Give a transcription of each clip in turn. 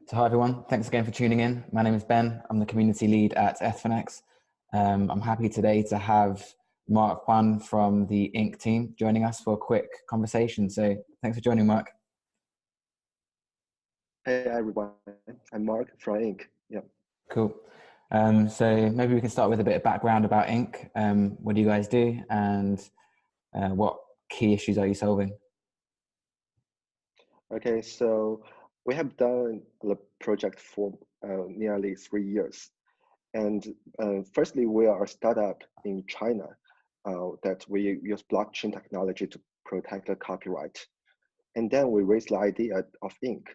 So hi everyone, thanks again for tuning in. My name is Ben, I'm the community lead at Ethfinex. I'm happy today to have Mark Xuan from the INK team joining us for a quick conversation. So thanks for joining, Mark. Hey everyone, I'm Mark from INK. Yeah. Cool. So maybe we can start with a bit of background about INK. What do you guys do and what key issues are you solving? Okay, so we have done the project for nearly 3 years. And firstly, we are a startup in China that we use blockchain technology to protect the copyright. And then we raised the idea of INK.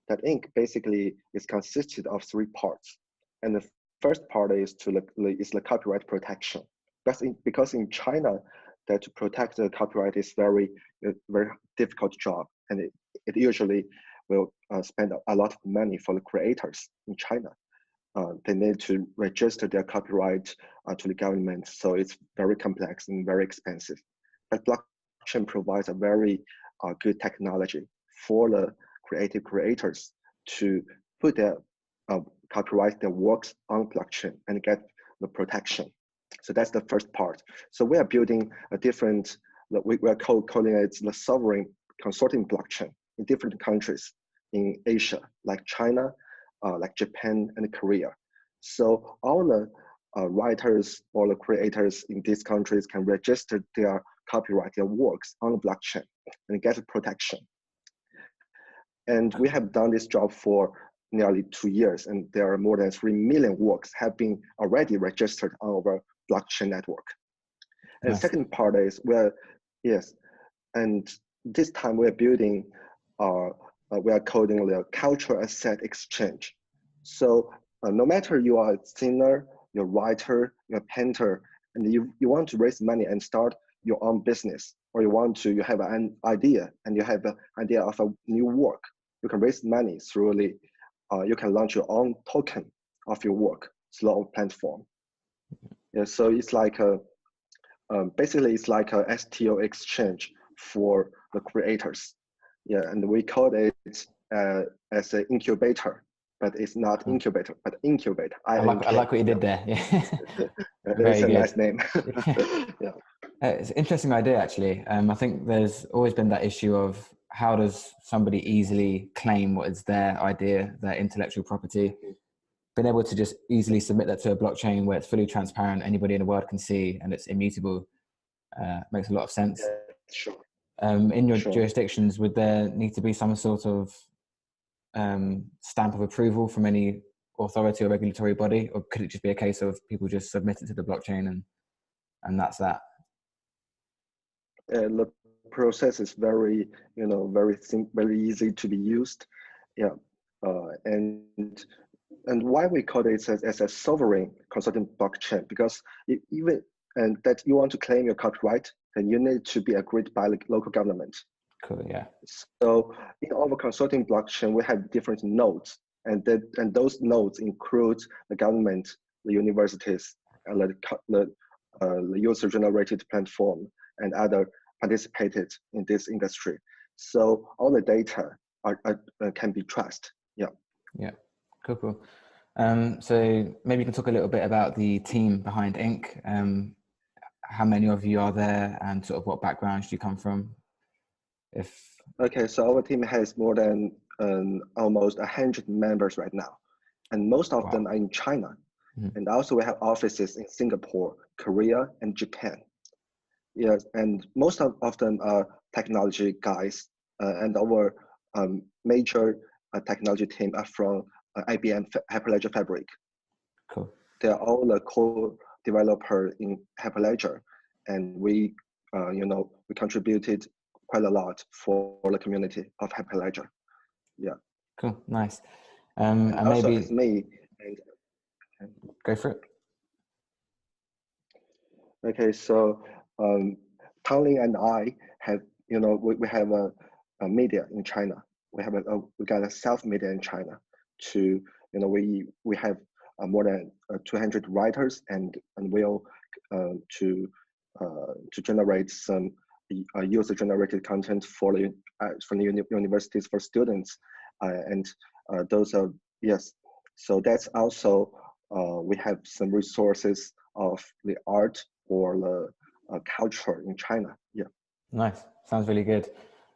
That INK basically is consisted of three parts. And the first part is the copyright protection. Because in China, that to protect the copyright is very difficult job, and it usually will spend a lot of money for the creators in China. They need to register their copyright to the government, so it's very complex and very expensive. But blockchain provides a very good technology for the creative creators to put their copyright their works on blockchain and get the protection. So that's the first part. So we are building a different, we are calling it the sovereign consortium blockchain in different countries in Asia, like China, like Japan and Korea. So all the writers or the creators in these countries can register their copyright, their works on the blockchain and get protection. And we have done this job for nearly 2 years, and there are more than 3 million works have been already registered on our blockchain network. And the second part is and this time we're building, we are coding the cultural asset exchange. So no matter you are a singer, you're a writer, you're a painter, and you want to raise money and start your own business, or you have an idea and you have an idea of a new work, you can raise money through you can launch your own token of your work through our platform. Yeah, so it's like basically it's like a STO exchange for the creators. Yeah, and we call it as an incubator, but it's not incubator, but incubator. I like what you did there. Yeah. It's a nice name. Yeah. It's an interesting idea, actually. I think there's always been that issue of how does somebody easily claim what is their idea, their intellectual property. Being able to just easily submit that to a blockchain where it's fully transparent, anybody in the world can see, and it's immutable, makes a lot of sense. Yeah, sure. In your jurisdictions, would there need to be some sort of stamp of approval from any authority or regulatory body, or could it just be a case of people just submit it to the blockchain and that's that? The process is very, very easy to be used. Yeah, and why we call it as a sovereign consortium blockchain, because that you want to claim your copyright, then you need to be agreed by the local government. Cool, yeah. So in our consortium blockchain, we have different nodes, and those nodes include the government, the universities, and the user-generated platform, and other participated in this industry. So all the data can be trusted. Yeah. Yeah. Cool. So maybe you can talk a little bit about the team behind INK. How many of you are there, and sort of what backgrounds do you come from? Okay, so our team has more than almost 100 members right now, and most of them are in China. Mm-hmm. And also we have offices in Singapore, Korea, and Japan. Yes, and most of them are technology guys, and our major technology team are from IBM Hyperledger Fabric. Cool. They are all the co-developer in Hyperledger, and we contributed quite a lot for the community of Hyperledger. Yeah. Cool. Nice. And also maybe it's me. Go for it. Okay, so Tangling and I have, we have a media in China. We got a self-media in China. We have more than 200 writers, and we'll to generate some user-generated content for the universities, for students, and those are Yes. So that's also, we have some resources of the art or the culture in China. Yeah. Nice. Sounds really good.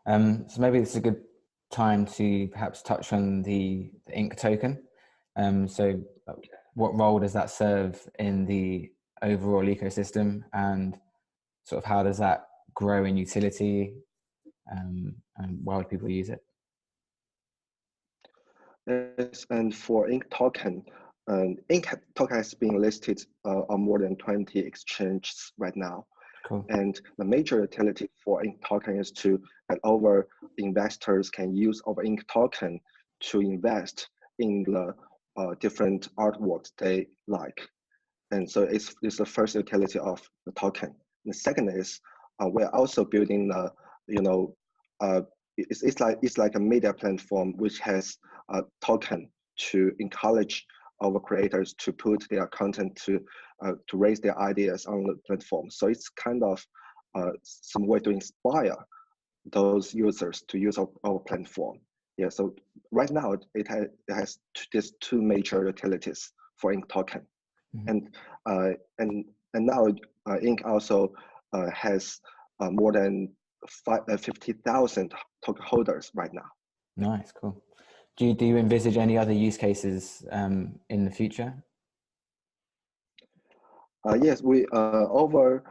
So maybe this is a good time to perhaps touch on the Ink token. So what role does that serve in the overall ecosystem, and sort of how does that grow in utility, and why would people use it? Yes, and for Ink token has been listed on more than 20 exchanges right now. Cool. And the major utility for Ink token is that our investors can use our Ink token to invest in the different artworks they like. And so it's the first utility of the token. The second is we're also building you know, uh, it's like a media platform which has a token to encourage our creators to put their content to raise their ideas on the platform. So it's kind of some way to inspire those users to use our platform. Yeah. So right now it has these two major utilities for Ink token. Mm-hmm. And now Ink also has more than 50,000 token holders right now. Nice, cool. Do you envisage any other use cases in the future? Yes, we our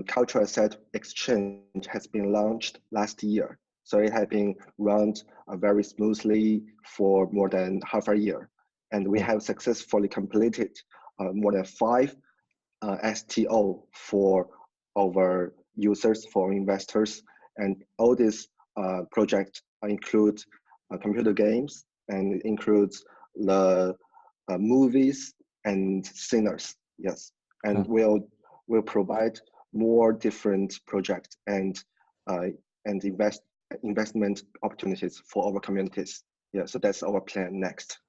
cultural asset exchange has been launched last year, so it has been run very smoothly for more than half a year, and we have successfully completed more than 5 STO for our users, for investors, and all these projects include computer games and includes the movies and singers. Yes, and we'll provide more different projects and investment opportunities for our communities. Yeah, so that's our plan next.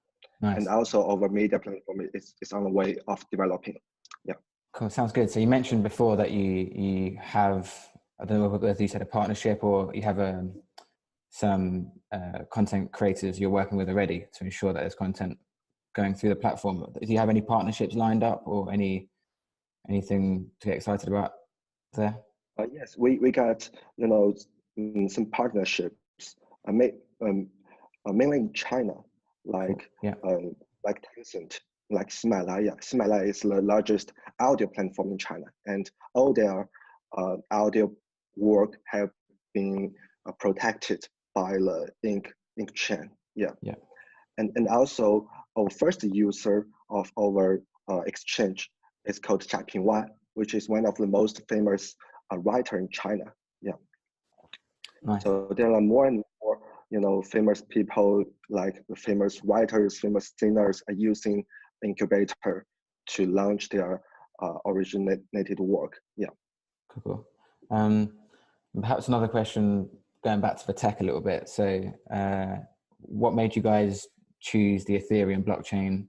Nice. And also our media platform is on the way of developing. Yeah. Cool. Sounds good. So you mentioned before that you have, I don't know whether you said a partnership or you have some content creators you're working with already to ensure that there's content going through the platform. Do you have any partnerships lined up or anything to get excited about there? Yes, we got some partnerships, mainly in China, like cool. Yeah. like Tencent, like Himalaya. Himalaya is the largest audio platform in China, and all their audio work have been protected by the Ink chain. Yeah. Yeah. And also our first user of our exchange is called Wan, which is one of the most famous writer in China. Yeah. Nice. So there are more and more, famous people like the famous writers, famous singers are using INKubator to launch their originated work. Yeah. Cool. Perhaps another question, going back to the tech a little bit. So, what made you guys choose the Ethereum blockchain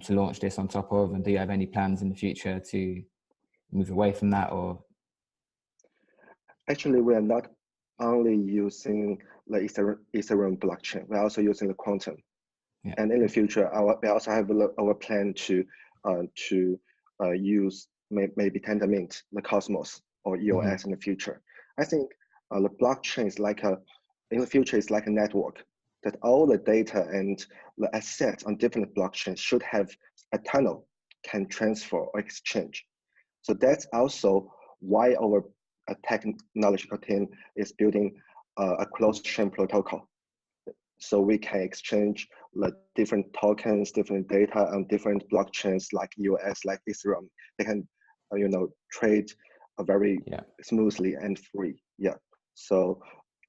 to launch this on top of? And do you have any plans in the future to move away from that, or? Actually, we are not only using the Ethereum blockchain, we're also using the quantum. Yeah. And in the future, we also have our plan to use maybe Tendermint, the Cosmos, or EOS in the future. I think the blockchain is in the future, it's like a network that all the data and the assets on different blockchains should have a tunnel can transfer or exchange. So that's also why our technological team is building a closed chain protocol. So we can exchange the different tokens, different data on different blockchains like EOS, like Ethereum. They can, trade very smoothly and free. Yeah. So,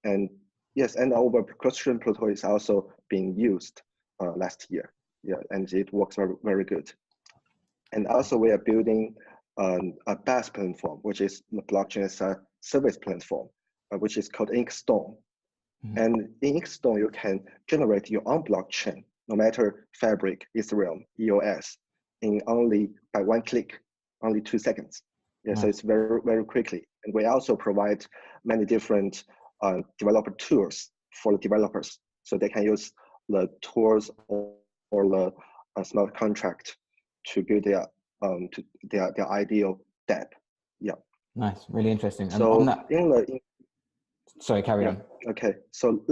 and yes, and our closed chain protocol is also being used last year. Yeah, and it works very, very good. And also we are building a BaaS platform, which is the blockchain as a service platform, which is called Inkstone. And in Inkstone, you can generate your own blockchain, no matter Fabric, Ethereum, EOS, by one click, only 2 seconds. Yeah, so it's very, very quickly. And we also provide many different developer tools for the developers, so they can use the tools the smart contract to build their ideal dApp. Yeah. Nice, really interesting. So on that, sorry, carry on. Okay. So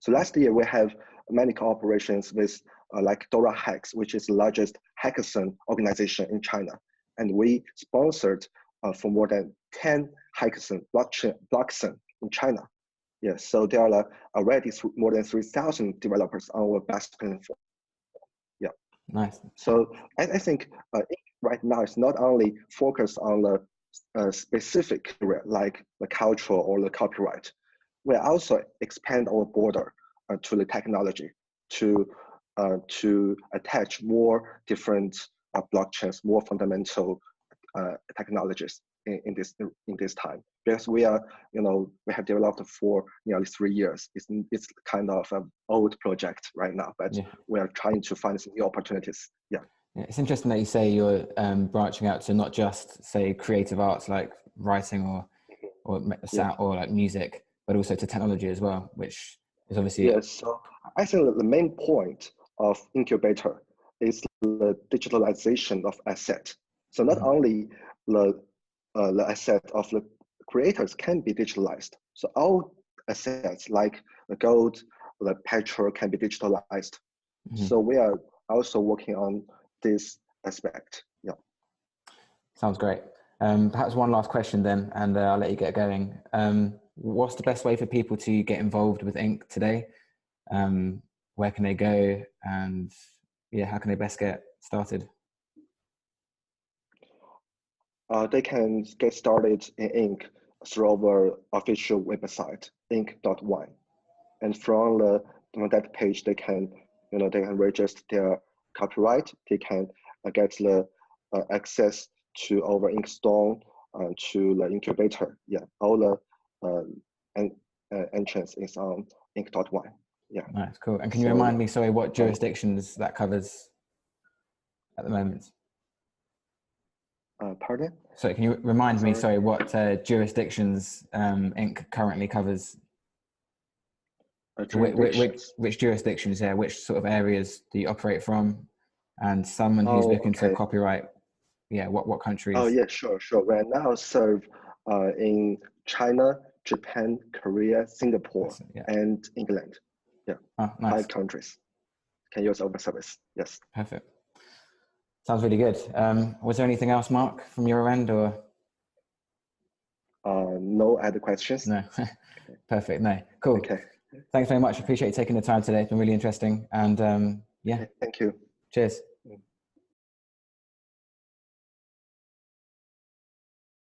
last year we have many cooperations with like Dora Hacks, which is the largest hackathon organization in China, and we sponsored for more than 10 hackathon blockchain in China. Yeah. So there are already more than 3,000 developers on our best platform. Yeah. Nice. So I think right now it's not only focused on the specific area like the culture or the copyright. We also expand our border to the technology to attach more different blockchains, more fundamental technologies in this time. Because we have developed for nearly 3 years. It's kind of an old project right now, but we are trying to find some new opportunities. Yeah. It's interesting that you say you're branching out to not just say creative arts like writing or sound or like music, but also to technology as well, which is obviously. Yes. So I think that the main point of incubator is the digitalization of asset. So not only the asset of the creators can be digitalized. So all assets like the gold, the petrol can be digitalized. So we are also working on this aspect. Yeah. Sounds great. Perhaps one last question then, and I'll let you get going. What's the best way for people to get involved with Ink today? Where can they go? And how can they best get started? They can get started in Ink through our official website, INKucbation. And from that page, they can register their copyright. They can get the access to our Ink Store, to the incubator. Yeah, all the entrance is on INKucbation. Yeah. Nice, cool. And can you remind me, sorry, what jurisdictions that covers at the moment? Pardon? Sorry, can you remind me, sorry, what jurisdictions Ink currently covers? Which jurisdictions, which sort of areas do you operate from? And someone who's looking to copyright, what countries? Oh yeah, sure. We now serve in China, Japan, Korea, Singapore, and England. Yeah, nice. 5 countries can use our service. Yes. Perfect. Sounds really good. Was there anything else, Mark, from your end, or? No other questions. No. Perfect. No. Cool. Okay. Thanks very much. Appreciate you taking the time today. It's been really interesting. And Thank you. Cheers.